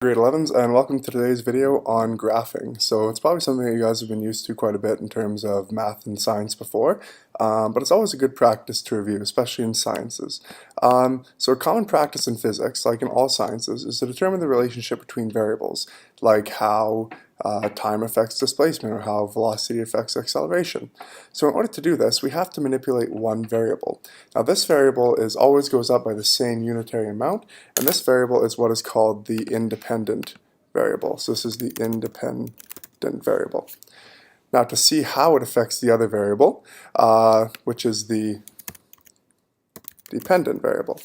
Grade 11s, and welcome to today's video on graphing. So it's probably something that you guys have been used to quite a bit in terms of math and science before, but it's always a good practice to review, especially in sciences. So a common practice in physics, like in all sciences, is to determine the relationship between variables, like how time affects displacement or how velocity affects acceleration. So in order to do this, we have to manipulate one variable. Now this variable always goes up by the same unitary amount, and this variable is what is called the independent variable. So this is the independent variable. Now to see how it affects the other variable, which is the dependent variable.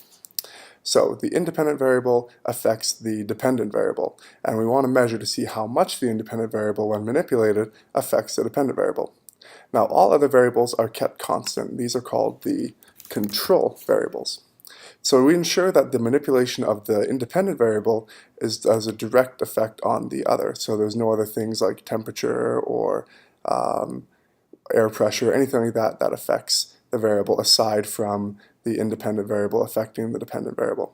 So the independent variable affects the dependent variable, and we want to measure to see how much the independent variable, when manipulated, affects the dependent variable. Now all other variables are kept constant. These are called the control variables. So we ensure that the manipulation of the independent variable has a direct effect on the other. So there's no other things like temperature or air pressure, anything like that that affects the variable aside from the independent variable affecting the dependent variable.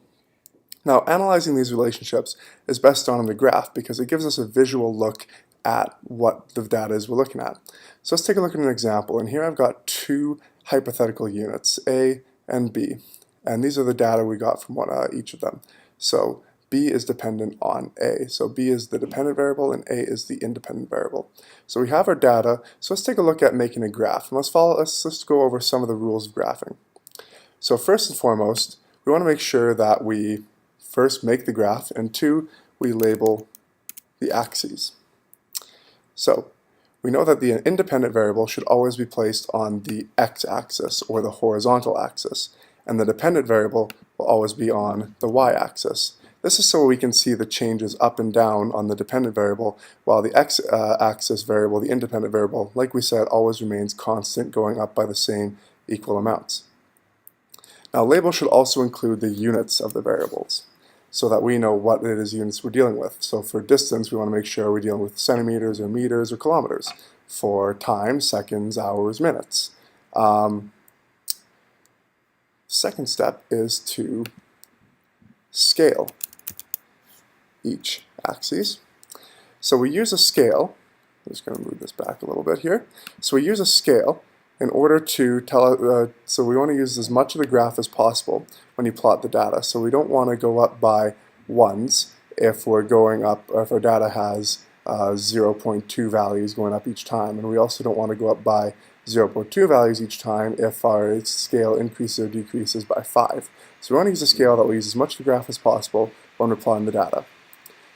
Now, analyzing these relationships is best done on the graph because it gives us a visual look at what the data is we're looking at. So let's take a look at an example, and here I've got two hypothetical units, A and B, and these are the data we got from each of them. So B is dependent on A. So B is the dependent variable and A is the independent variable. So we have our data, so let's take a look at making a graph. And let's go over some of the rules of graphing. So first and foremost, we want to make sure that we first make the graph, and two, we label the axes. So we know that the independent variable should always be placed on the x-axis or the horizontal axis, and the dependent variable will always be on the y-axis. This is so we can see the changes up and down on the dependent variable, while the x-axis variable, the independent variable, like we said, always remains constant, going up by the same equal amounts. Now labels should also include the units of the variables, so that we know what it is units we're dealing with. So for distance, we want to make sure we're dealing with centimeters or meters or kilometers. For time, seconds, hours, minutes. Second step is to scale each axis. So we use a scale. I'm just going to move this back a little bit here. So we use a scale in order to tell, so we want to use as much of the graph as possible when you plot the data. So we don't want to go up by ones if we're going up, or if our data has 0.2 values going up each time. And we also don't want to go up by 0.2 values each time if our scale increases or decreases by 5. So we want to use a scale that will use as much of the graph as possible when we're plotting the data.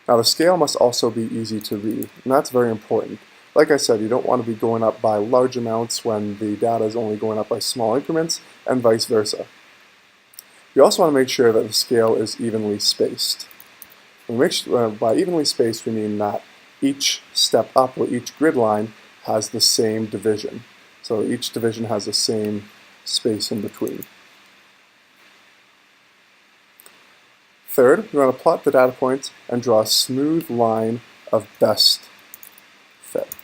Now the scale must also be easy to read, and that's very important. Like I said, you don't want to be going up by large amounts when the data is only going up by small increments, and vice versa. You also want to make sure that the scale is evenly spaced. By evenly spaced, we mean that each step up or each grid line has the same division. So each division has the same space in between. Third, we want to plot the data points and draw a smooth line of best fit.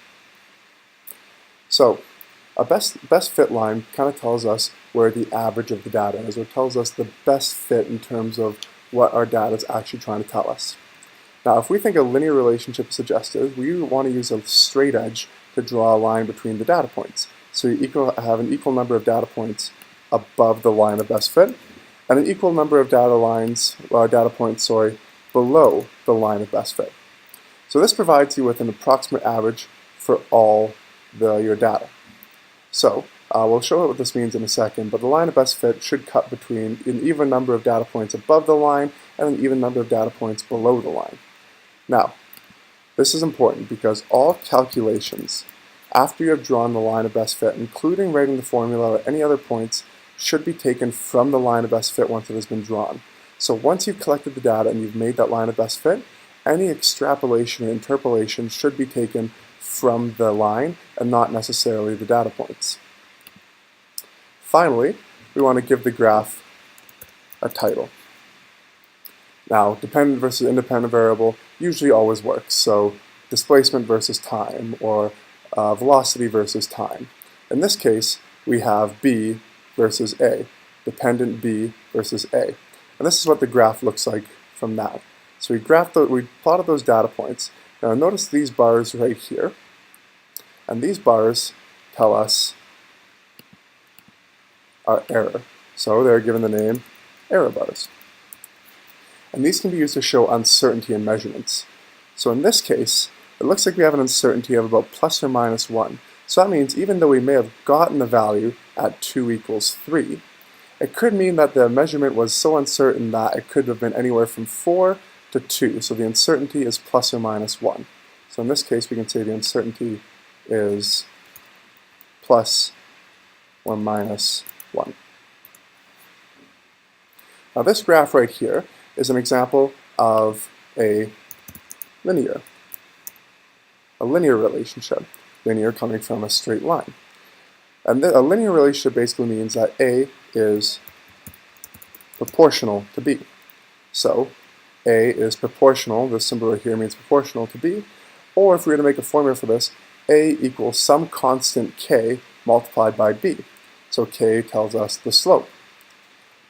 So a best fit line kind of tells us where the average of the data is, or tells us the best fit in terms of what our data is actually trying to tell us. Now if we think a linear relationship is suggested, we want to use a straight edge to draw a line between the data points. So you have an equal number of data points above the line of best fit, and an equal number of data points below the line of best fit. So this provides you with an approximate average for all your data. So we'll show what this means in a second, but the line of best fit should cut between an even number of data points above the line and an even number of data points below the line. Now, this is important because all calculations after you have drawn the line of best fit, including writing the formula or any other points, should be taken from the line of best fit once it has been drawn. So once you've collected the data and you've made that line of best fit, any extrapolation or interpolation should be taken from the line and not necessarily the data points. Finally, we want to give the graph a title. Now, dependent versus independent variable usually always works. So displacement versus time, or velocity versus time. In this case, we have B versus A, dependent B versus A. And this is what the graph looks like from that. So we plotted those data points. Now notice these bars right here, and these bars tell us our error. So they're given the name error bars. And these can be used to show uncertainty in measurements. So in this case, it looks like we have an uncertainty of about plus or minus 1. So that means even though we may have gotten the value at 2 equals 3, it could mean that the measurement was so uncertain that it could have been anywhere from 4 to 2. So the uncertainty is plus or minus 1. So in this case, we can say the uncertainty is plus or minus 1. Now this graph right here is an example of a linear relationship. Linear coming from a straight line. And a linear relationship basically means that A is proportional to B. So A is proportional, this symbol right here means proportional to B, or if we were to make a formula for this, A equals some constant K multiplied by B. So K tells us the slope.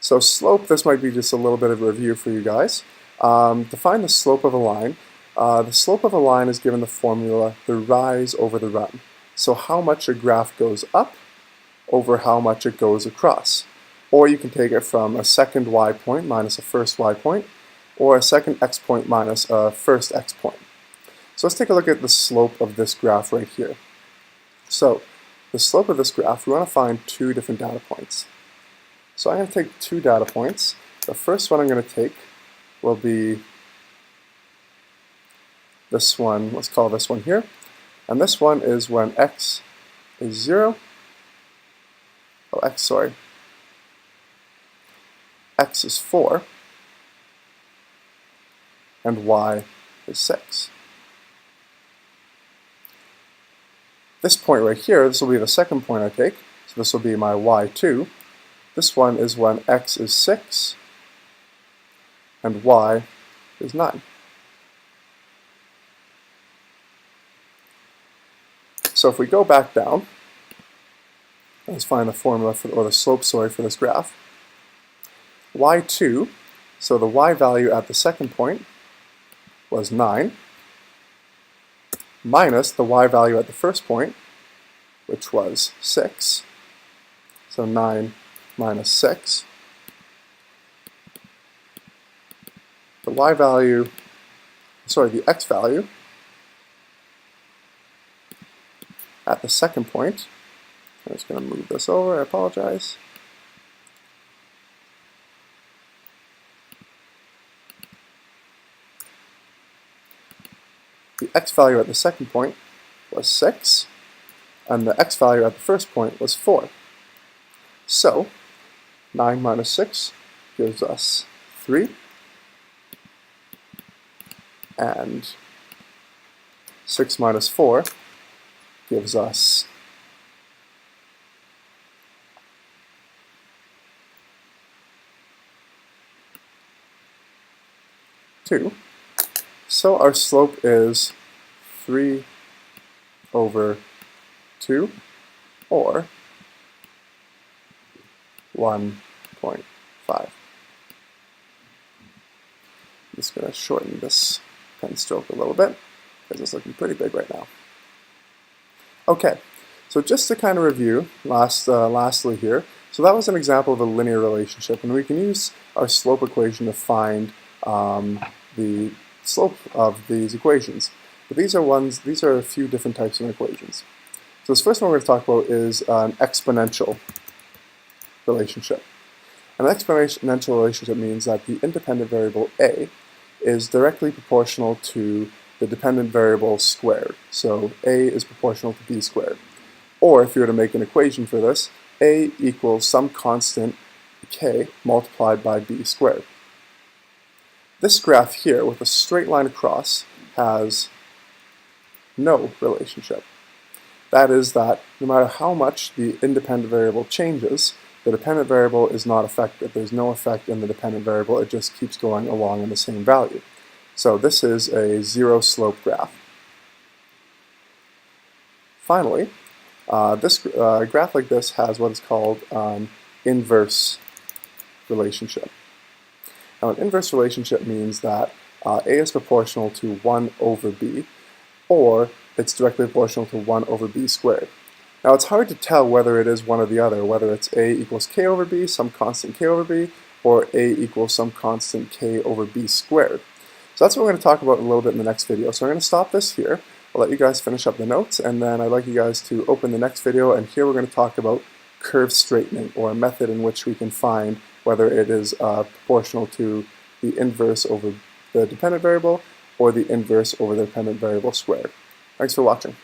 So slope, this might be just a little bit of a review for you guys. To find the slope of a line, the slope of a line is given the formula, the rise over the run. So how much a graph goes up over how much it goes across. Or you can take it from a second y point minus a first y point, or a second x point minus a first x point. So let's take a look at the slope of this graph right here. So the slope of this graph, we want to find two different data points. So I'm going to take two data points. The first one I'm going to take will be this one, let's call this one here. And this one is when x is 0. Oh, x is 4, and y is 6. This point right here, this will be the second point I take, so this will be my y2. This one is when x is 6, and y is 9. So if we go back down, let's find the formula for, or the slope, sorry, for this graph. y2, so the y value at the second point was 9, minus the y value at the first point, which was 6. So 9 minus 6. The y value, sorry, the x value at the second point, I'm just going to move this over, I apologize. The x value at the second point was 6, and the x value at the first point was 4. So 9 minus 6 gives us 3, and 6 minus 4 gives us 2. So our slope is 3 over 2, or 1.5. I'm just going to shorten this pen stroke a little bit, because it's looking pretty big right now. Okay, so just to kind of review, lastly here, so that was an example of a linear relationship, and we can use our slope equation to find the slope of these equations. But these are a few different types of equations. So this first one we're going to talk about is an exponential relationship. An exponential relationship means that the independent variable a is directly proportional to the dependent variable squared. So a is proportional to b squared. Or if you were to make an equation for this, a equals some constant k multiplied by b squared. This graph here with a straight line across has no relationship. That is that no matter how much the independent variable changes, the dependent variable is not affected. There's no effect in the dependent variable, it just keeps going along in the same value. So this is a zero slope graph. Finally, this graph like this has what is called inverse relationship. Now an inverse relationship means that A is proportional to 1 over b, or it's directly proportional to 1 over b squared. Now it's hard to tell whether it is one or the other, whether it's a equals k over b, some constant k over b, or a equals some constant k over b squared. So that's what we're going to talk about a little bit in the next video. So I'm going to stop this here. I'll let you guys finish up the notes, and then I'd like you guys to open the next video, and here we're going to talk about curve straightening, or a method in which we can find whether it is proportional to the inverse over the dependent variable or the inverse over the dependent variable squared. Thanks for watching.